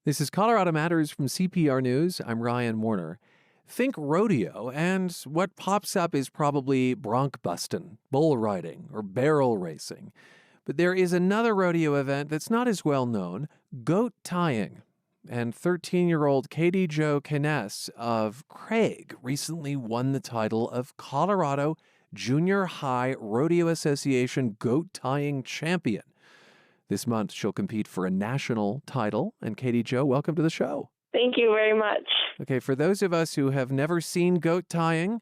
This is Colorado Matters from CPR News. I'm Ryan Warner. Think rodeo, and what pops up is probably bronc busting, bull riding, or barrel racing. But there is another rodeo event that's not as well known, goat tying. And 13-year-old Katie Jo Knez of Craig recently won the title of Colorado Junior High Rodeo Association Goat Tying Champion. This month, she'll compete for a national title. And Katie Jo, welcome to the show. Thank you very much. Okay, for those of us who have never seen goat tying,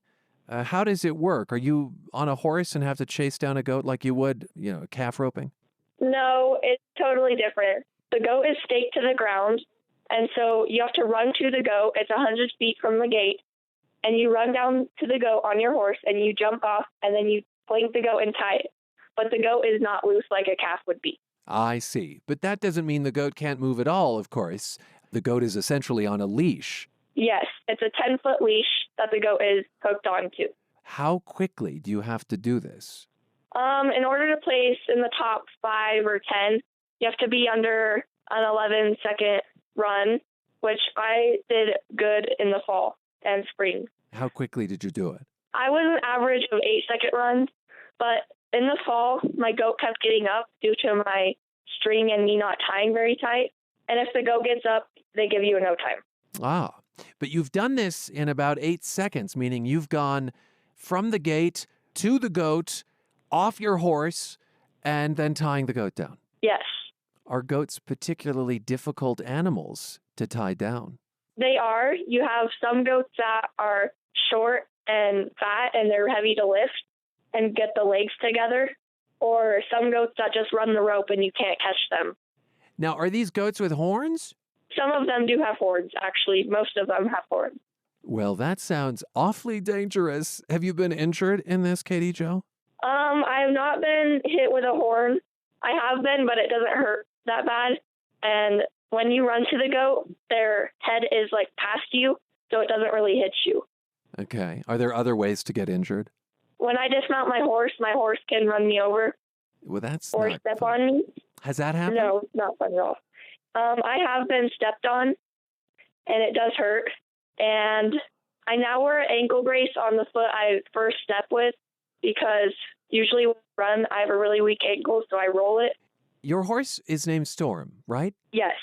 how does it work? Are you on a horse and have to chase down a goat like you would, calf roping? No, it's totally different. The goat is staked to the ground, and so you have to run to the goat. It's 100 feet from the gate, and you run down to the goat on your horse, and you jump off, and then you flank the goat and tie it. But the goat is not loose like a calf would be. I see. But that doesn't mean the goat can't move at all, of course. The goat is essentially on a leash. Yes, it's a 10-foot leash that the goat is hooked onto. How quickly do you have to do this? In order to place in the top 5 or 10, you have to be under an 11-second run, which I did good in the fall and spring. How quickly did you do it? I was an average of 8-second runs, but in the fall, my goat kept getting up due to my string and me not tying very tight. And if the goat gets up, they give you a no time. Ah, but you've done this in about 8 seconds, meaning you've gone from the gate to the goat, off your horse, and then tying the goat down. Yes. Are goats particularly difficult animals to tie down? They are. You have some goats that are short and fat and they're heavy to lift and get the legs together, or some goats that just run the rope and you can't catch them. Now, are these goats with horns? Some of them do have horns, actually. Most of them have horns. Well, that sounds awfully dangerous. Have you been injured in this, Katie Jo? I have not been hit with a horn. I have been, but it doesn't hurt that bad. And when you run to the goat, their head is past you, so it doesn't really hit you. Okay. Are there other ways to get injured? When I dismount my horse can run me over. Well, that's or not step fun. on me. Has that happened? No, it's not fun at all. I have been stepped on, and it does hurt. And I now wear an ankle brace on the foot I first step with because usually when I run, I have a really weak ankle, so I roll it. Your horse is named Storm, right? Yes.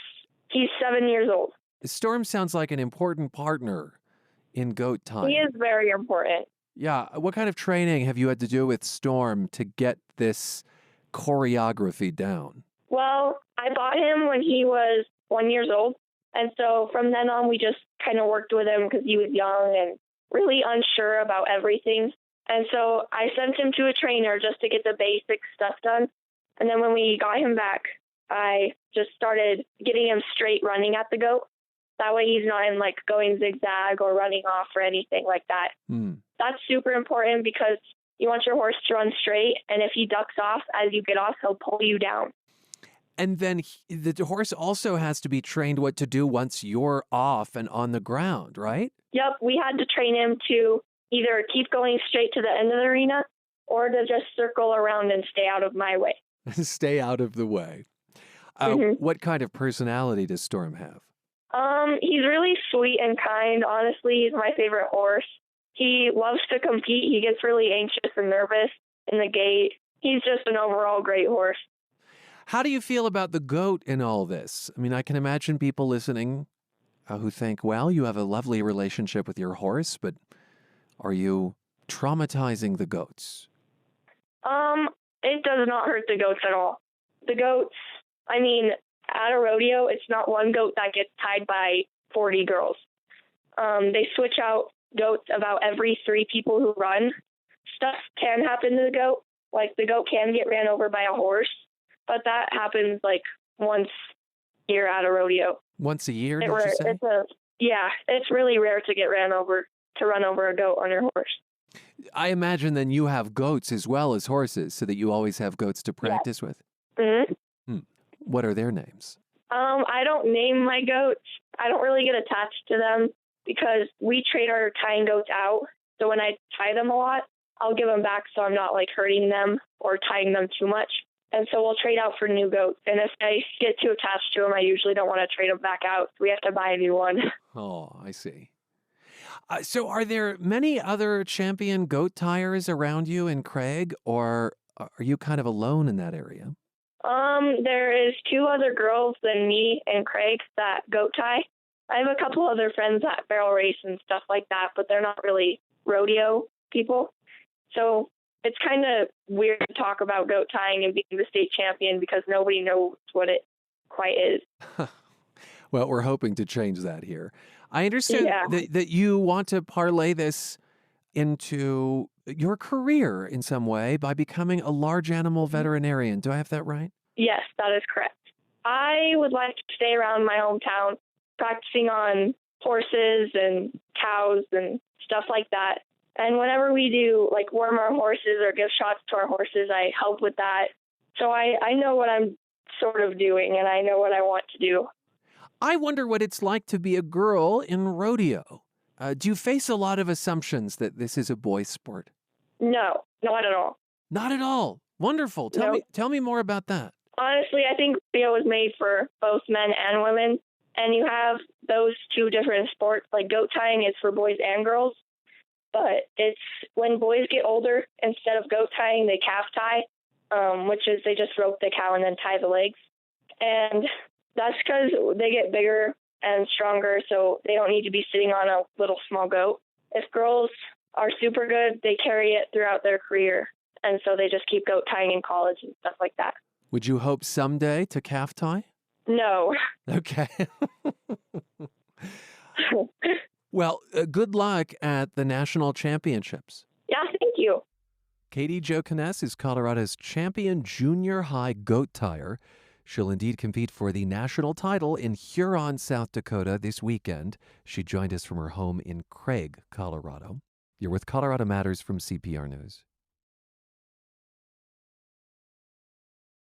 He's 7 years old. Storm sounds like an important partner in goat tying. He is very important. Yeah. What kind of training have you had to do with Storm to get this choreography down? Well, I bought him when he was 1 year old. And so from then on, we just kind of worked with him because he was young and really unsure about everything. And so I sent him to a trainer just to get the basic stuff done. And then when we got him back, I just started getting him straight running at the goat. That way he's not in going zigzag or running off or anything like that. That's super important because you want your horse to run straight. And if he ducks off, as you get off, he'll pull you down. And then the horse also has to be trained what to do once you're off and on the ground, right? Yep. We had to train him to either keep going straight to the end of the arena or to just circle around and stay out of my way. Stay out of the way. What kind of personality does Storm have? He's really sweet and kind. Honestly, he's my favorite horse. He loves to compete. He gets really anxious and nervous in the gate. He's just an overall great horse. How do you feel about the goat in all this? I mean, I can imagine people listening who think, well, you have a lovely relationship with your horse, but are you traumatizing the goats? It does not hurt the goats at all. The goats, at a rodeo, it's not one goat that gets tied by 40 girls. They switch out goats about every 3 people who run. Stuff can happen to the goat. The goat can get ran over by a horse, but that happens once a year at a rodeo. Once a year, did you say? It's really rare to run over a goat on your horse. I imagine then you have goats as well as horses so that you always have goats to practice with. Mm-hmm. What are their names? I don't name my goats. I don't really get attached to them because we trade our tying goats out. So when I tie them a lot, I'll give them back so I'm not hurting them or tying them too much. And so we'll trade out for new goats. And if I get too attached to them, I usually don't want to trade them back out. So we have to buy a new one. Oh, I see. So are there many other champion goat tires around you in Craig, or are you kind of alone in that area? There is two other girls than me and Craig that goat tie. I have a couple other friends that barrel race and stuff like that, but they're not really rodeo people. So it's kind of weird to talk about goat tying and being the state champion because nobody knows what it quite is. Well, we're hoping to change that here. I understand Yeah. that you want to parlay this into your career in some way by becoming a large animal veterinarian. Do I have that right? Yes, that is correct. I would like to stay around my hometown, practicing on horses and cows and stuff like that. And whenever we do, like, worm our horses or give shots to our horses, I help with that. So I know what I'm sort of doing, and I know what I want to do. I wonder what it's like to be a girl in rodeo. Do you face a lot of assumptions that this is a boys' sport? No, not at all. Not at all. Wonderful. Tell me more about that. Honestly, I think rodeo was made for both men and women. And you have those two different sports, like goat tying is for boys and girls. But it's when boys get older, instead of goat tying, they calf tie, which is they just rope the cow and then tie the legs. And that's because they get bigger and stronger, so they don't need to be sitting on a little small goat. If girls are super good, they carry it throughout their career. And so they just keep goat tying in college and stuff like that. Would you hope someday to calf tie? No. Okay. Well, good luck at the national championships. Yeah, thank you. Katie Jo Knez is Colorado's champion junior high goat tire. She'll indeed compete for the national title in Huron, South Dakota this weekend. She joined us from her home in Craig, Colorado. You're with Colorado Matters from CPR News.